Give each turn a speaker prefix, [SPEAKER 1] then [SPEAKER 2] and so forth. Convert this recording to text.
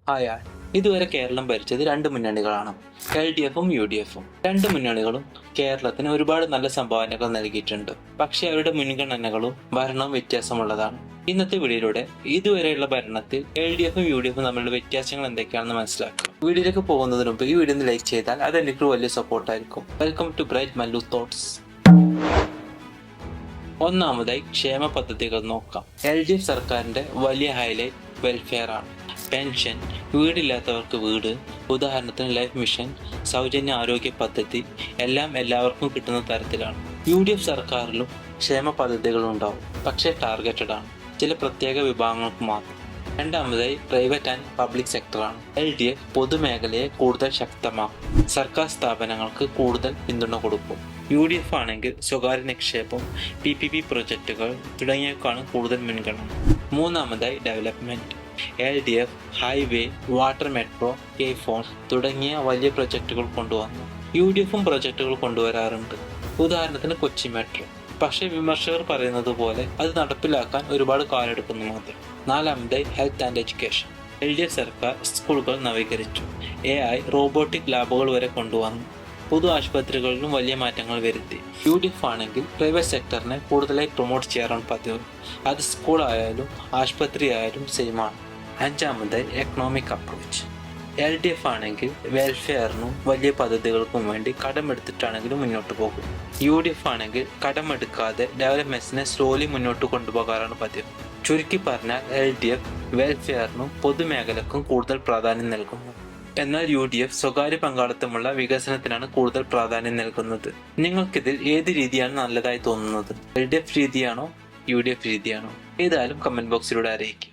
[SPEAKER 1] ആയാൽ ഇതുവരെ കേരളം ഭരിച്ചത് രണ്ട് മുന്നണികളാണ്, LDFും UDFും. രണ്ട് മുന്നണികളും കേരളത്തിന് ഒരുപാട് നല്ല സംഭാവനകൾ നൽകിയിട്ടുണ്ട്. പക്ഷെ അവരുടെ മുൻഗണനകളും ഭരണവും വ്യത്യാസമുള്ളതാണ്. ഇന്നത്തെ വീഡിയോയിലൂടെ ഇതുവരെയുള്ള ഭരണത്തിൽ LDFും UDFും തമ്മിലുള്ള വ്യത്യാസങ്ങൾ എന്തൊക്കെയാണെന്ന് മനസ്സിലാക്കാം. വീഡിയോയിലേക്ക് പോകുന്നതിന് മുമ്പ് ഈ വീഡിയോ ലൈക്ക് ചെയ്താൽ അത് എനിക്ക് വലിയ സപ്പോർട്ടായിരിക്കും. Welcome to bright Mallu thoughts. ഒന്നാമതായി ക്ഷേമ പദ്ധതികൾ നോക്കാം. LDF സർക്കാരിന്റെ വലിയ ഹൈലൈറ്റ് വെൽഫെയർ ആണ്. പെൻഷൻ, വീടില്ലാത്തവർക്ക് വീട്, ഉദാഹരണത്തിന് ലൈഫ് മിഷൻ, സൗജന്യ ആരോഗ്യ പദ്ധതി എല്ലാം എല്ലാവർക്കും കിട്ടുന്ന തരത്തിലാണ്. UDF സർക്കാരിലും ക്ഷേമ പദ്ധതികൾ ഉണ്ടാവും, പക്ഷേ ടാർഗറ്റഡ് ആണ്, ചില പ്രത്യേക വിഭാഗങ്ങൾക്ക് മാത്രം. രണ്ടാമതായി പ്രൈവറ്റ് ആൻഡ് പബ്ലിക് സെക്ടറാണ്. LDF പൊതുമേഖലയെ കൂടുതൽ ശക്തമാക്കും, സർക്കാർ സ്ഥാപനങ്ങൾക്ക് കൂടുതൽ പിന്തുണ കൊടുക്കും. UDF ആണെങ്കിൽ സ്വകാര്യ നിക്ഷേപം, PPP പ്രൊജക്റ്റുകൾ തുടങ്ങിയവയ്ക്കാണ് കൂടുതൽ മുൻഗണന. മൂന്നാമതായി development. LDF highway, water metro, K-ഫോൺ തുടങ്ങിയ വലിയ പ്രൊജക്റ്റുകൾ കൊണ്ടുവന്നു. UDFും പ്രൊജക്റ്റുകൾ കൊണ്ടുവരാറുണ്ട്, ഉദാഹരണത്തിന് കൊച്ചി മെട്രോ. പക്ഷേ വിമർശകർ പറയുന്നത് പോലെ അത് നടപ്പിലാക്കാൻ ഒരുപാട് കാലെടുക്കുന്നു മാത്രം. നാലാമതായി ഹെൽത്ത് ആൻഡ് എഡ്യൂക്കേഷൻ. LDF സർക്കാർ സ്കൂളുകൾ നവീകരിച്ചു, AI, റോബോട്ടിക് ലാബുകൾ വരെ കൊണ്ടുവന്നു. പൊതു ആശുപത്രികളിലും വലിയ മാറ്റങ്ങൾ വരുത്തി. UDF ആണെങ്കിൽ പ്രൈവറ്റ് സെക്ടറിനെ കൂടുതലായി പ്രൊമോട്ട് ചെയ്യാറാണ് പതിവ്. അത് സ്കൂൾ ആയാലും ആശുപത്രി ആയാലും സെയിമാണ്. അഞ്ചാമതായി എക്കണോമിക് അപ്രോച്ച്. LDF ആണെങ്കിൽ വെൽഫെയറിനും വലിയ പദ്ധതികൾക്കും വേണ്ടി കടമെടുത്തിട്ടാണെങ്കിലും മുന്നോട്ട് പോകും. UDF ആണെങ്കിൽ കടമെടുക്കാതെ ഡെവലപ്മെന്റ്സിനെ സ്ലോലി മുന്നോട്ട് കൊണ്ടുപോകാറാണ് പതിവ്. ചുരുക്കി പറഞ്ഞാൽ LDF വെൽഫെയറിനും പൊതുമേഖലക്കും കൂടുതൽ പ്രാധാന്യം നൽകുന്നു. എന്നാൽ UDF സ്വകാര്യ പങ്കാളിത്തമുള്ള വികസനത്തിനാണ് കൂടുതൽ പ്രാധാന്യം നൽകുന്നത്. നിങ്ങൾക്കിതിൽ ഏത് രീതിയാണ് നല്ലതായി തോന്നുന്നത്? LDF രീതിയാണോ UDF രീതിയാണോ? ഏതായാലും കമന്റ് ബോക്സിലൂടെ അറിയിക്കും.